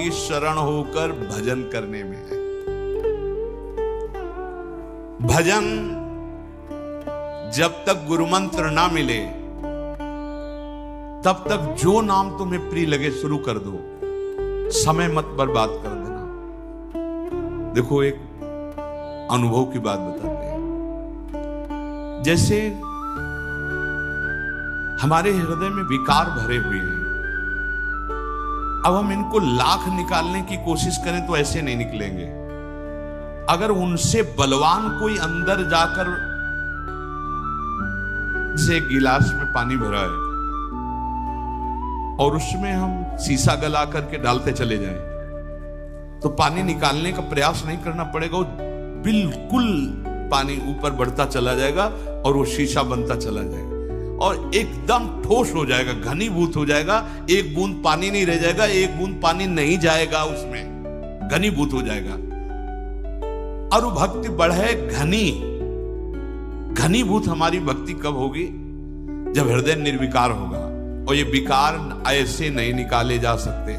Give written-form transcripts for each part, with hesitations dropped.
की शरण होकर भजन करने में है। भजन जब तक गुरु मंत्र ना मिले तब तक जो नाम तुम्हें प्रिय लगे शुरू कर दो, समय मत बर्बाद कर देना। देखो एक अनुभव की बात बताते हैं। जैसे हमारे हृदय में विकार भरे हुए हैं, अब हम इनको लाख निकालने की कोशिश करें तो ऐसे नहीं निकलेंगे। अगर उनसे बलवान कोई अंदर जाकर, जैसे एक गिलास में पानी भरा है और उसमें हम शीशा गला करके डालते चले जाएं, तो पानी निकालने का प्रयास नहीं करना पड़ेगा, वो बिल्कुल पानी ऊपर बढ़ता चला जाएगा और वो शीशा बनता चला जाएगा और एकदम ठोस हो जाएगा, घनीभूत हो जाएगा। एक बूंद पानी नहीं रह जाएगा, एक बूंद पानी नहीं जाएगा, उसमें घनीभूत हो जाएगा। और वो भक्ति बढ़े घनीभूत हमारी भक्ति कब होगी? जब हृदय निर्विकार होगा। और ये विकार ऐसे नहीं निकाले जा सकते,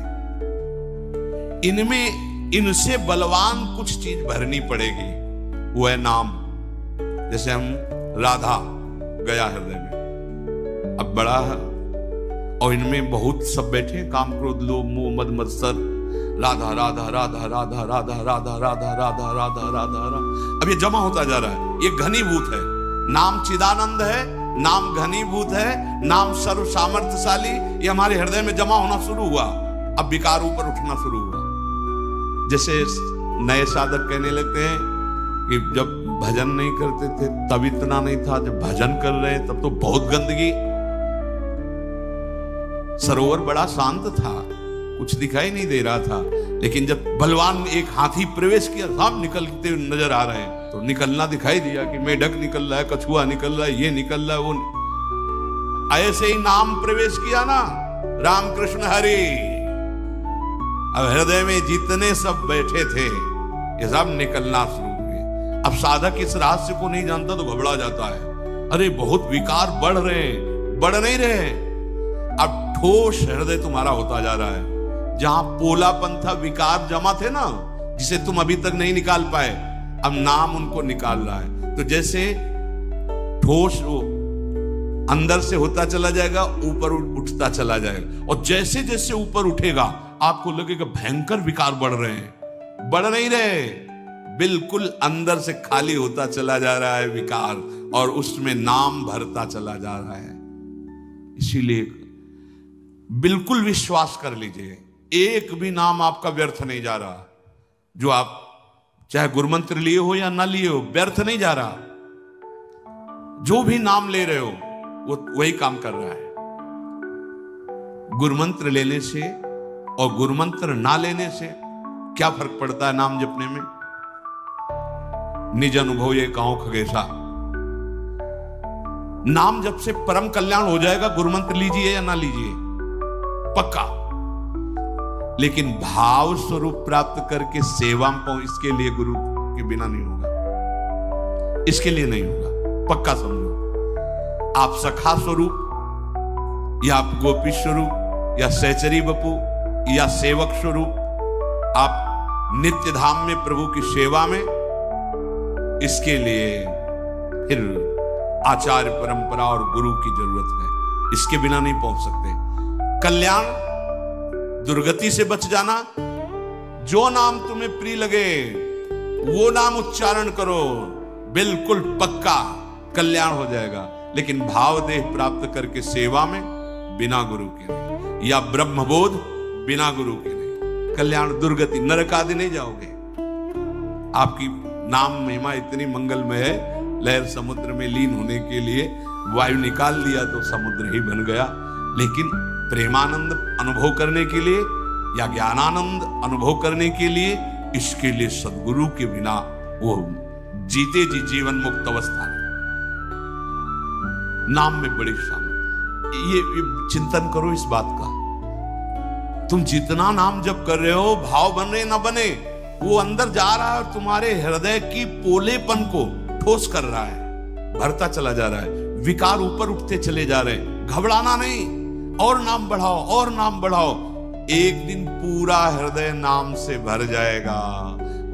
इनसे बलवान कुछ चीज भरनी पड़ेगी, वो है नाम। जैसे हम राधा गया हृदय में, अब बड़ा है और इनमें बहुत सब बैठे, काम क्रोध लोभ मोह मद मत्सर, राधा राधा राधा राधा राधा राधा राधा राधा राधा राधा। अब ये जमा होता जा रहा है, ये घनीभूत है। नाम चिदानंद है, नाम घनीभूत है, नाम सर्व सामर्थ्यशाली, ये हमारे हृदय में जमा होना शुरू हुआ। अब विकार ऊपर उठना शुरू हुआ। जैसे नए साधक कहने लगते हैं कि जब भजन नहीं करते थे तब इतना नहीं था, जब भजन कर रहे हैं तब तो बहुत गंदगी, सरोवर बड़ा शांत था, कुछ दिखाई नहीं दे रहा था, लेकिन जब बलवान एक हाथी प्रवेश किया, सब निकलते नजर आ रहे हैं, तो निकलना दिखाई दिया कि मेढक निकल रहा है, कछुआ निकल रहा है, ये निकल रहा है, वो। ऐसे ही नाम प्रवेश किया ना, राम कृष्ण हरि। अब हृदय में जितने सब बैठे थे ये सब निकलना शुरू हुए। अब साधक इस रहस्य को नहीं जानता तो घबरा जाता है, अरे बहुत विकार बढ़ रहे हैं, बढ़ नहीं रहे। अब ठोस हृदय तुम्हारा होता जा रहा है। जहां पोलापन था, विकार जमा थे ना, जिसे तुम अभी तक नहीं निकाल पाए, अब नाम उनको निकाल रहा है। तो जैसे ठोस वो अंदर से होता चला जाएगा, ऊपर उठता चला जाएगा, और जैसे जैसे ऊपर उठेगा आपको लगेगा भयंकर विकार बढ़ रहे हैं, बढ़ नहीं रहे, बिल्कुल अंदर से खाली होता चला जा रहा है विकार, और उसमें नाम भरता चला जा रहा है। इसीलिए बिल्कुल विश्वास कर लीजिए, एक भी नाम आपका व्यर्थ नहीं जा रहा। जो आप चाहे गुरुमंत्र लिए हो या ना लिए हो, व्यर्थ नहीं जा रहा। जो भी नाम ले रहे हो वो वही काम कर रहा है। गुरुमंत्र लेने से और गुरुमंत्र ना लेने से क्या फर्क पड़ता है नाम जपने में? निज अनुभव ये कहो खगेशा, नाम जप से परम कल्याण हो जाएगा, गुरुमंत्र लीजिए या ना लीजिए, पक्का। लेकिन भाव स्वरूप प्राप्त करके सेवा में इसके लिए गुरु के बिना नहीं होगा, इसके लिए नहीं होगा, पक्का समझो। आप सखा स्वरूप या आप गोपी स्वरूप या सहचरी बपू या सेवक स्वरूप, आप नित्य धाम में प्रभु की सेवा में, इसके लिए फिर आचार्य परंपरा और गुरु की जरूरत है, इसके बिना नहीं पहुंच सकते। कल्याण, दुर्गति से बच जाना, जो नाम तुम्हें प्रिय लगे वो नाम उच्चारण करो, बिल्कुल पक्का कल्याण हो जाएगा। लेकिन भाव देह प्राप्त करके सेवा में बिना गुरु के नहीं, या ब्रह्मबोध बिना गुरु के नहीं, कल्याण दुर्गति नरक आदि नहीं जाओगे। आपकी नाम महिमा इतनी मंगलमय है, लहर समुद्र में लीन होने के लिए वायु निकाल दिया तो समुद्र ही बन गया, लेकिन प्रेमानंद अनुभव करने के लिए या ज्ञानानंद अनुभव करने के लिए, इसके लिए सद्गुरु के बिना वो जीते जी जीवन मुक्त अवस्था है। नाम में बड़ी शान, ये चिंतन करो इस बात का। तुम जितना नाम जप कर रहे हो, भाव बने ना बने, वो अंदर जा रहा है और तुम्हारे हृदय की पोलेपन को ठोस कर रहा है, भरता चला जा रहा है, विकार ऊपर उठते चले जा रहे हैं। घबराना नहीं, और नाम बढ़ाओ और नाम बढ़ाओ। एक दिन पूरा हृदय नाम से भर जाएगा,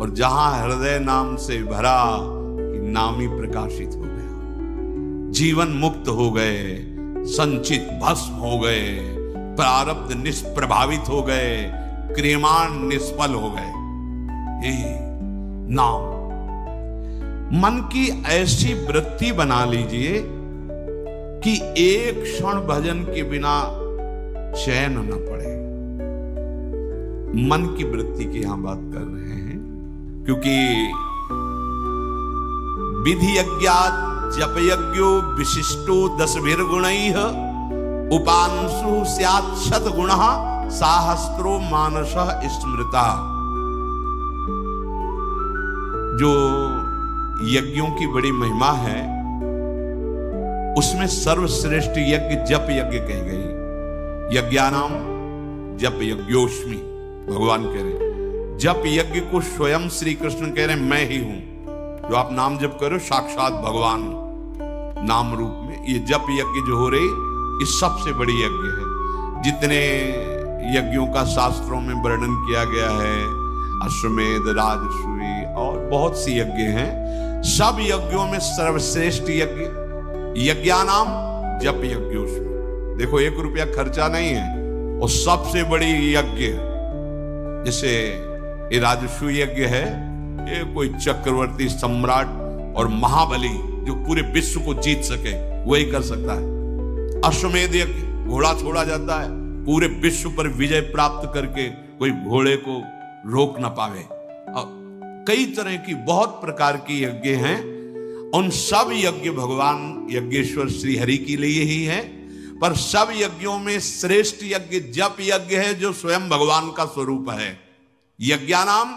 और जहां हृदय नाम से भरा कि नाम ही प्रकाशित हो गया, जीवन मुक्त हो गए, संचित भस्म हो गए, प्रारब्ध निष्प्रभावित हो गए, क्रियमाण निष्फल हो गए। ये नाम। मन की ऐसी वृत्ति बना लीजिए कि एक क्षण भजन के बिना चैन न पड़े। मन की वृत्ति की यहां बात कर रहे हैं, क्योंकि विधि यज्ञात् जप यज्ञो विशिष्टो 10 गुणैः उपांशु स्यात् शतगुणः साहस्रो मानसः स्मृता। जो यज्ञों की बड़ी महिमा है, उसमें सर्वश्रेष्ठ यज्ञ जप यज्ञ कही गई। यज्ञानाम जप यज्ञोस्मि, भगवान कह रहे। जप यज्ञ को स्वयं श्री कृष्ण कह रहे हैं, मैं ही हूं। जो आप नाम जप करो साक्षात भगवान नाम रूप में। ये जप यज्ञ जो हो रही, ये सबसे बड़ी यज्ञ है। जितने यज्ञों का शास्त्रों में वर्णन किया गया है, अश्वमेध, राजसूय और बहुत सी यज्ञ हैं, सब यज्ञों में सर्वश्रेष्ठ यज्ञ यज्ञानाम जप यज्ञोस्मि। देखो 1 रुपया खर्चा नहीं है, और सबसे बड़ी यज्ञ, जैसे ये राजसूय यज्ञ है, ये कोई चक्रवर्ती सम्राट और महाबली जो पूरे विश्व को जीत सके वही कर सकता है। अश्वमेध यज्ञ, घोड़ा छोड़ा जाता है, पूरे विश्व पर विजय प्राप्त करके कोई घोड़े को रोक ना पावे। कई तरह की बहुत प्रकार की यज्ञ हैं। उन सब यज्ञ भगवान यज्ञेश्वर श्री हरि के लिए ही है, पर सब यज्ञों में श्रेष्ठ यज्ञ जप यज्ञ है, जो स्वयं भगवान का स्वरूप है। यज्ञानाम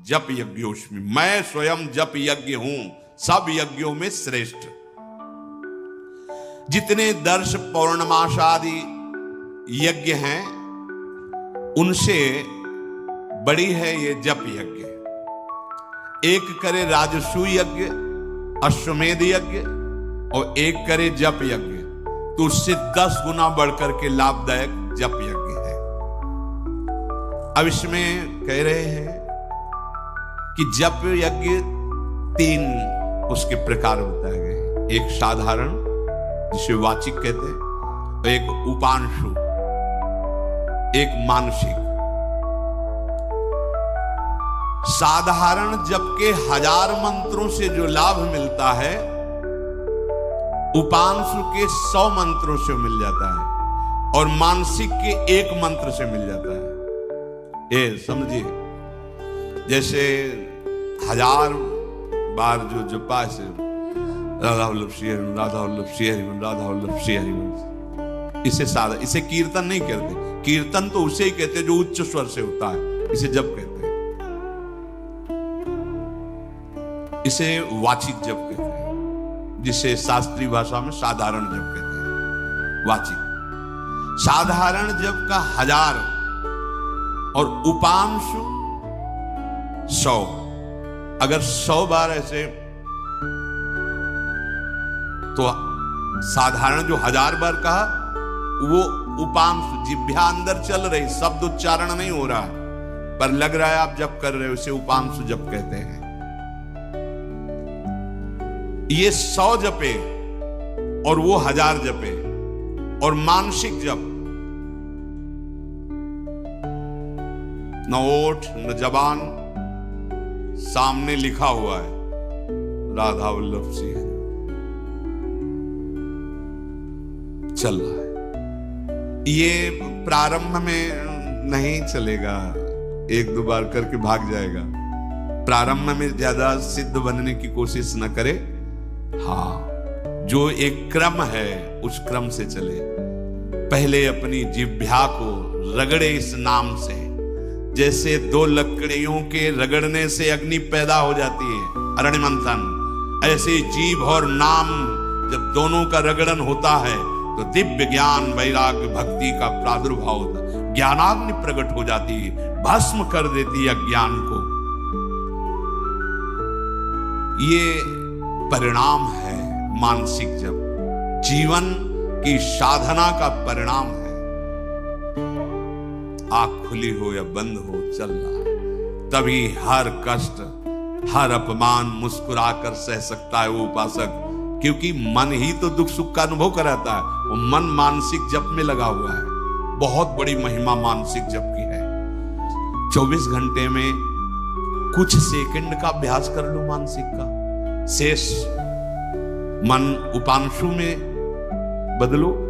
जप यज्ञोस्मि, मैं स्वयं जप यज्ञ हूं, सब यज्ञों में श्रेष्ठ। जितने दर्श पौर्णमासादि यज्ञ हैं, उनसे बड़ी है ये जप यज्ञ। एक करे राजसूय यज्ञ, अश्वमेध यज्ञ, और एक करे जप यज्ञ, तो उससे 10 गुना बढ़कर के लाभदायक जप यज्ञ है। अब इसमें कह रहे हैं कि जप यज्ञ 3 उसके प्रकार बताए गए। एक साधारण, जिसे वाचिक कहते हैं, एक उपांशु, एक मानसिक। साधारण जप के 1000 मंत्रों से जो लाभ मिलता है, उपांशु के 100 मंत्रों से मिल जाता है, और मानसिक के 1 मंत्र से मिल जाता है। ये समझिए, जैसे 1000 बार जो जपा से राधा वल्लभ श्री हरिवंश, राधा वल्लभ श्री हरिवंश, राधा वल्लभ श्री हरिवंश, इसे साधा, इसे कीर्तन नहीं कहते। कीर्तन तो उसे ही कहते जो उच्च स्वर से होता है, इसे जप कहते हैं। इसे वाचिक जप कहते हैं, जिसे शास्त्रीय भाषा में साधारण जप कहते हैं। वाचिक साधारण जप का 1000 और उपांशु 100। अगर 100 बार ऐसे, तो साधारण जो 1000 बार कहा, वो उपांशु, जिह्वा अंदर चल रही, शब्द उच्चारण नहीं हो रहा है, पर लग रहा है आप जप कर रहे हो, इसे उपांशु जप कहते हैं। ये 100 जपे और वो 1000 जपे। और मानसिक जप, न ओठ न जबान, सामने लिखा हुआ है राधा वल्लभ श्री हरि, चल रहा है। ये प्रारंभ में नहीं चलेगा, 1-2 बार करके भाग जाएगा। प्रारंभ में ज्यादा सिद्ध बनने की कोशिश न करे। हाँ, जो एक क्रम है उस क्रम से चले। पहले अपनी जिह्वा को रगड़े इस नाम से, जैसे 2 लकड़ियों के रगड़ने से अग्नि पैदा हो जाती है, अरण्य मंथन, ऐसे जीभ और नाम जब दोनों का रगड़न होता है तो दिव्य ज्ञान, वैराग्य, भक्ति का प्रादुर्भाव होता है। ज्ञानाग्नि प्रकट हो जाती है, भस्म कर देती है अज्ञान को। ये परिणाम है मानसिक जप, जीवन की साधना का परिणाम है। आंख खुली हो या बंद हो, चल रहा। तभी हर कष्ट, हर अपमान मुस्कुराकर सह सकता है वो उपासक, क्योंकि मन ही तो दुख सुख का अनुभव कराता है। वो मन मानसिक जप में लगा हुआ है। बहुत बड़ी महिमा मानसिक जप की है। 24 घंटे में कुछ सेकंड का अभ्यास कर लो मानसिक का, शेष मन उपांशु में बदलो।